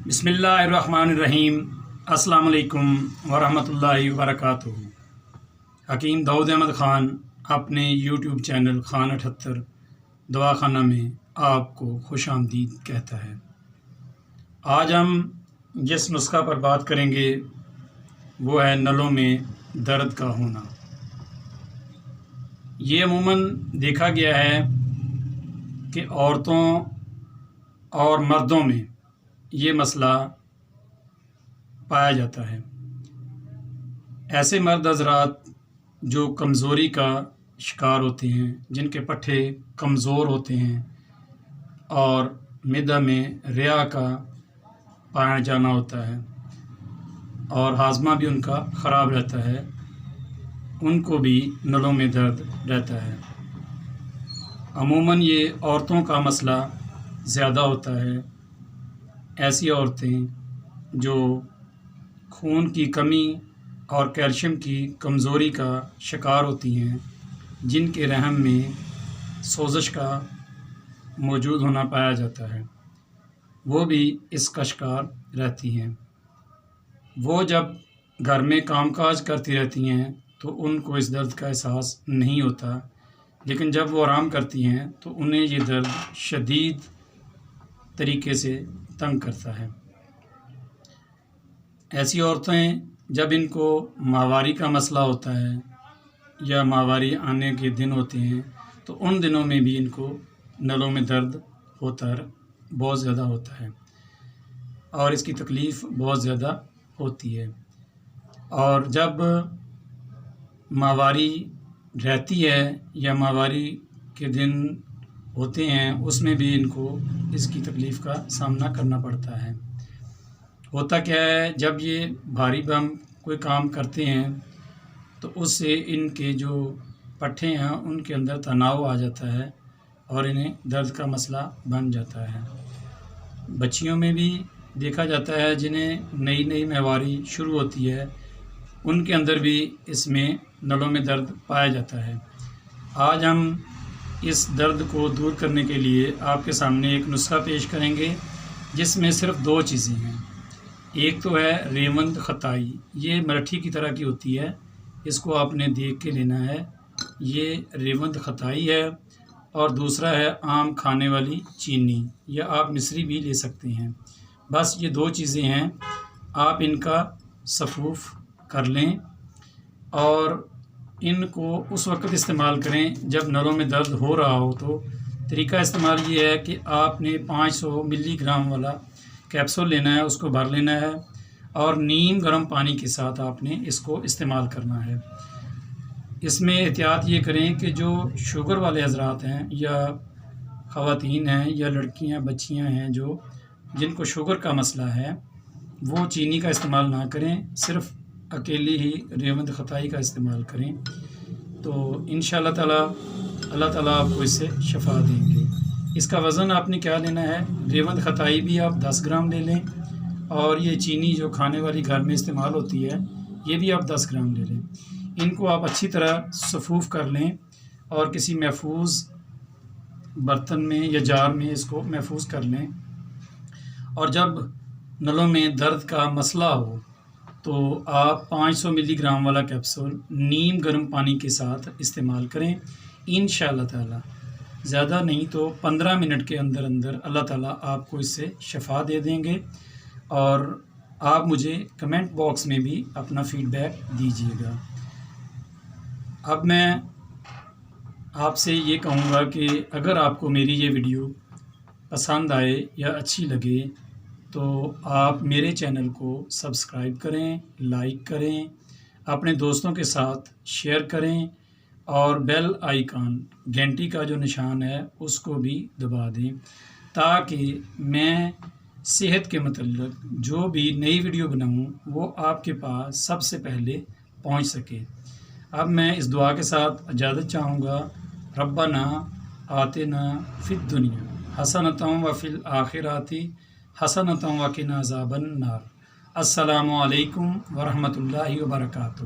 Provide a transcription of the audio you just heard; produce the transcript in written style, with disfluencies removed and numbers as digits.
بسم اللہ الرحمن الرحیم۔ السلام علیکم ورحمۃ اللہ وبرکاتہ۔ حکیم داؤد احمد خان اپنے یوٹیوب چینل خان 78 دواخانہ میں آپ کو خوش آمدید کہتا ہے۔ آج ہم جس نسخہ پر بات کریں گے وہ ہے نلوں میں درد کا ہونا۔ یہ عموماً دیکھا گیا ہے کہ عورتوں اور مردوں میں یہ مسئلہ پایا جاتا ہے۔ ایسے مرد حضرات جو کمزوری کا شکار ہوتے ہیں، جن کے پٹھے کمزور ہوتے ہیں اور معدہ میں ریا کا پایا جانا ہوتا ہے اور ہاضمہ بھی ان کا خراب رہتا ہے، ان کو بھی نلوں میں درد رہتا ہے۔ عموماً یہ عورتوں کا مسئلہ زیادہ ہوتا ہے۔ ایسی عورتیں جو خون کی کمی اور کیلشیم کی کمزوری کا شکار ہوتی ہیں، جن کے رحم میں سوزش کا موجود ہونا پایا جاتا ہے، وہ بھی اس کا شکار رہتی ہیں۔ وہ جب گھر میں کام کاج کرتی رہتی ہیں تو ان کو اس درد کا احساس نہیں ہوتا، لیکن جب وہ آرام کرتی ہیں تو انہیں یہ درد شدید طریقے سے تنگ کرتا ہے۔ ایسی عورتیں جب ان کو ماہواری کا مسئلہ ہوتا ہے یا ماہواری آنے کے دن ہوتے ہیں تو ان دنوں میں بھی ان کو نلوں میں درد بہت زیادہ ہوتا ہے اور اس کی تکلیف بہت زیادہ ہوتی ہے۔ اور جب ماہواری رہتی ہے یا ماہواری کے دن ہوتے ہیں، اس میں بھی ان کو اس کی تکلیف کا سامنا کرنا پڑتا ہے۔ ہوتا کیا ہے، جب یہ بھاری بھم کوئی کام کرتے ہیں تو اس سے ان کے جو پٹھے ہیں ان کے اندر تناؤ آ جاتا ہے اور انہیں درد کا مسئلہ بن جاتا ہے۔ بچیوں میں بھی دیکھا جاتا ہے جنہیں نئی ماہواری شروع ہوتی ہے، ان کے اندر بھی اس میں نلوں میں درد پایا جاتا ہے۔ آج ہم اس درد کو دور کرنے کے لیے آپ کے سامنے ایک نسخہ پیش کریں گے جس میں صرف 2 چیزیں ہیں۔ ایک تو ہے ریوند خطائی، یہ مرٹھی کی طرح کی ہوتی ہے، اس کو آپ نے دیکھ کے لینا ہے، یہ ریوند خطائی ہے۔ اور دوسرا ہے عام کھانے والی چینی، یا آپ مصری بھی لے سکتے ہیں۔ بس یہ 2 چیزیں ہیں، آپ ان کا سفوف کر لیں اور ان کو اس وقت استعمال کریں جب نلوں میں درد ہو رہا ہو۔ تو طریقہ استعمال یہ ہے کہ آپ نے 500 ملی گرام والا کیپسول لینا ہے، اس کو بھر لینا ہے اور نیم گرم پانی کے ساتھ آپ نے اس کو استعمال کرنا ہے۔ اس میں احتیاط یہ کریں کہ جو شوگر والے حضرات ہیں یا خواتین ہیں یا لڑکیاں بچیاں ہیں جن کو شوگر کا مسئلہ ہے، وہ چینی کا استعمال نہ کریں، صرف اکیلی ہی ریوند خطائی کا استعمال کریں، تو انشاءاللہ تعالیٰ اللہ تعالیٰ آپ کو اس سے شفا دیں گے۔ اس کا وزن آپ نے کیا لینا ہے، ریوند خطائی بھی آپ 10 گرام لے لیں اور یہ چینی جو کھانے والی گھر میں استعمال ہوتی ہے یہ بھی آپ 10 گرام لے لیں۔ ان کو آپ اچھی طرح سفوف کر لیں اور کسی محفوظ برتن میں یا جار میں اس کو محفوظ کر لیں، اور جب نلوں میں درد کا مسئلہ ہو تو آپ 500 ملی گرام والا کیپسول نیم گرم پانی کے ساتھ استعمال کریں۔ انشاءاللہ تعالیٰ زیادہ نہیں تو 15 منٹ کے اندر اللہ تعالیٰ آپ کو اس سے شفا دے دیں گے، اور آپ مجھے کمنٹ باکس میں بھی اپنا فیڈ بیک دیجیے گا۔ اب میں آپ سے یہ کہوں گا کہ اگر آپ کو میری یہ ویڈیو پسند آئے یا اچھی لگے تو آپ میرے چینل کو سبسکرائب کریں، لائک کریں، اپنے دوستوں کے ساتھ شیئر کریں اور بیل آئیکن گھنٹی کا جو نشان ہے اس کو بھی دبا دیں، تاکہ میں صحت کے متعلق جو بھی نئی ویڈیو بناؤں وہ آپ کے پاس سب سے پہلے پہنچ سکے۔ اب میں اس دعا کے ساتھ اجازت چاہوں گا۔ ربنا آتنا فی الدنیا حسنۃ وفی الآخرۃ حسنۃ وقنا عذاب النار۔ السلام علیکم ورحمۃ اللہ وبرکاتہ۔